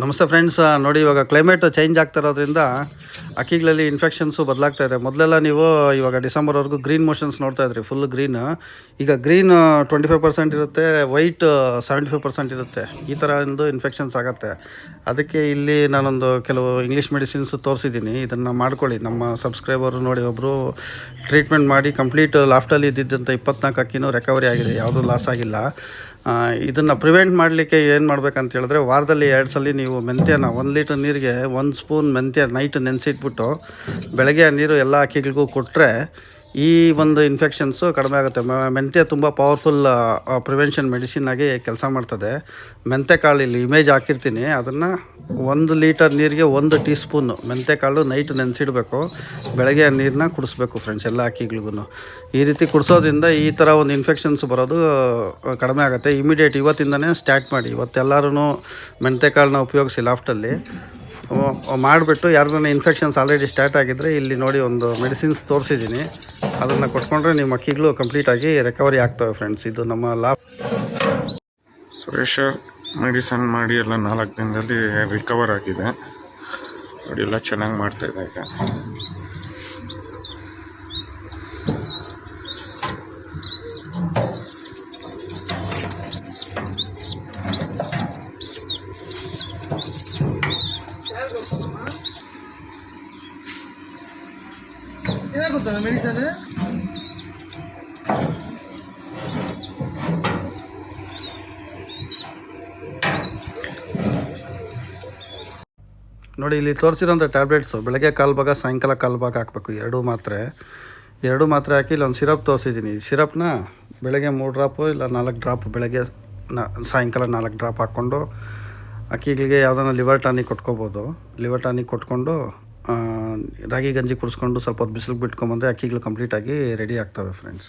ನಮಸ್ತೆ ಫ್ರೆಂಡ್ಸ್. ನೋಡಿ, ಇವಾಗ ಕ್ಲೈಮೇಟ್ ಚೇಂಜ್ ಆಗ್ತಾ ಇರೋದ್ರಿಂದ ಅಕ್ಕಿಗಳಲ್ಲಿ ಇನ್ಫೆಕ್ಷನ್ಸು ಬದಲಾಗ್ತಾ ಇದೆ. ಮೊದಲೆಲ್ಲ ನೀವು ಇವಾಗ ಡಿಸೆಂಬರ್ವರೆಗೂ ಗ್ರೀನ್ ಮೋಷನ್ಸ್ ನೋಡ್ತಾ ಇದ್ರಿ, ಫುಲ್ ಗ್ರೀನ್. ಈಗ ಗ್ರೀನ್ 25% ಇರುತ್ತೆ, ವೈಟ್ 75% ಇರುತ್ತೆ. ಈ ಥರ ಒಂದು ಇನ್ಫೆಕ್ಷನ್ಸ್ ಆಗುತ್ತೆ. ಅದಕ್ಕೆ ಇಲ್ಲಿ ನಾನೊಂದು ಕೆಲವು ಇಂಗ್ಲೀಷ್ ಮೆಡಿಸಿನ್ಸ್ ತೋರಿಸಿದ್ದೀನಿ. ಇದನ್ನು ಮಾಡ್ಕೊಳ್ಳಿ. ನಮ್ಮ ಸಬ್ಸ್ಕ್ರೈಬರು ನೋಡಿ, ಒಬ್ಬರು ಟ್ರೀಟ್ಮೆಂಟ್ ಮಾಡಿ ಕಂಪ್ಲೀಟ್ ಲಾಫ್ಟಲ್ಲಿ ಇದ್ದಿದ್ದಂಥ 24 ಅಕ್ಕಿನೂ ರಿಕವರಿ ಆಗಿದೆ, ಯಾವುದೂ ಲಾಸ್ ಆಗಿಲ್ಲ. ಇದನ್ನು ಪ್ರಿವೆಂಟ್ ಮಾಡಲಿಕ್ಕೆ ಏನು ಮಾಡಬೇಕಂತ ಹೇಳಿದ್ರೆ, ವಾರದಲ್ಲಿ 2 ಸಲ ನೀವು ಮೆಂತ್ಯನ 1 ಲೀಟರ್ ನೀರಿಗೆ 1 ಸ್ಪೂನ್ ಮೆಂತ್ಯ ನೈಟ್ ನೆನೆಸಿಟ್ಬಿಟ್ಟು ಬೆಳಗ್ಗೆ ಆ ನೀರು ಎಲ್ಲ ಅಕ್ಕಿಗಳಿಗೂ ಕೊಟ್ಟರೆ ಈ ಒಂದು ಇನ್ಫೆಕ್ಷನ್ಸು ಕಡಿಮೆ ಆಗುತ್ತೆ. ಮೆಂತ್ಯ ತುಂಬ ಪವರ್ಫುಲ್ ಪ್ರಿವೆನ್ಷನ್ ಮೆಡಿಸಿನ್ ಆಗಿ ಕೆಲಸ ಮಾಡ್ತದೆ. ಮೆಂತ್ಯಕಾಳು ಇಲ್ಲಿ ಇಮೇಜ್ ಹಾಕಿರ್ತೀನಿ. ಅದನ್ನು 1 ಲೀಟರ್ ನೀರಿಗೆ 1 ಟೀ ಸ್ಪೂನು ಮೆಂತ್ಯಕಾಳು ನೈಟ್ ನೆನೆಸಿಡಬೇಕು, ಬೆಳಗ್ಗೆ ಆ ನೀರನ್ನ ಕುಡಿಸ್ಬೇಕು ಫ್ರೆಂಡ್ಸ್, ಎಲ್ಲ ಅಕ್ಕಿಗಳಿಗೂ. ಈ ರೀತಿ ಕುಡಿಸೋದ್ರಿಂದ ಈ ಥರ ಒಂದು ಇನ್ಫೆಕ್ಷನ್ಸ್ ಬರೋದು ಕಡಿಮೆ ಆಗುತ್ತೆ. ಇಮಿಡಿಯೇಟ್ ಇವತ್ತಿಂದನೇ ಸ್ಟಾರ್ಟ್ ಮಾಡಿ. ಇವತ್ತೆಲ್ಲರೂ ಮೆಂತ್ಯಕಾಳನ್ನ ಉಪಯೋಗಿಸಿ ಲಾಫ್ಟಲ್ಲಿ ಮಾಡಿಬಿಟ್ಟು. ಯಾರಿಗಾನ ಇನ್ಫೆಕ್ಷನ್ಸ್ ಆಲ್ರೆಡಿ ಸ್ಟಾರ್ಟ್ ಆಗಿದ್ದರೆ ಇಲ್ಲಿ ನೋಡಿ ಒಂದು ಮೆಡಿಸಿನ್ಸ್ ತೋರಿಸಿದ್ದೀನಿ, ಅದನ್ನು ಕೊಟ್ಕೊಂಡ್ರೆ ನಿಮ್ಮ ಅಕ್ಕಿಗಳು ಕಂಪ್ಲೀಟಾಗಿ ರಿಕವರಿ ಆಗ್ತವೆ ಫ್ರೆಂಡ್ಸ್. ಇದು ನಮ್ಮ ಸುರೇಶ ಮೆಡಿಸನ್ ಮಾಡಿ ಎಲ್ಲ 4 ದಿನದಲ್ಲಿ ರಿಕವರ್ ಆಗಿದೆ ನೋಡಿ, ಎಲ್ಲ ಚೆನ್ನಾಗಿ ಮಾಡ್ತಾಯಿದೆ ಈಗ. ಏನಾಗುತ್ತಲ್ಲ ಮೆಡಿಸನ್ ನೋಡಿ, ಇಲ್ಲಿ ತೋರಿಸಿರೋಂಥ ಟ್ಯಾಬ್ಲೆಟ್ಸು ಬೆಳಗ್ಗೆ 1/4 ಭಾಗ, ಸಾಯಂಕಾಲ 1/4 ಭಾಗ ಹಾಕಬೇಕು. 2 ಮಾತ್ರೆ ಹಾಕಿ ಇಲ್ಲೊಂದು ಸಿರಪ್ ತೋರಿಸಿದ್ದೀನಿ. ಈ ಸಿರಪ್ನ ಬೆಳಗ್ಗೆ 3 ಡ್ರಾಪು ಇಲ್ಲ 4 ಡ್ರಾಪ್, ಬೆಳಗ್ಗೆ ಸಾಯಂಕಾಲ 4 ಡ್ರಾಪ್ ಹಾಕ್ಕೊಂಡು ಅಕ್ಕಿಗಳಿಗೆ ಯಾವುದನ್ನ ಲಿವರ್ ಟಾನಿಕ್ ಕೊಟ್ಕೋಬೋದು. ಲಿವರ್ ಟಾನಿಕ್ ಕೊಟ್ಕೊಂಡು ರಾಗಿ ಗಂಜಿ ಕುಡಿಸ್ಕೊಂಡು ಸ್ವಲ್ಪ ಹೊತ್ತು ಬಿಸಿಲಿಗೆ ಬಿಟ್ಕೊಂಬಂದರೆ ಅಕ್ಕಿಗಳು ಕಂಪ್ಲೀಟಾಗಿ ರೆಡಿ ಆಗ್ತವೆ ಫ್ರೆಂಡ್ಸ್.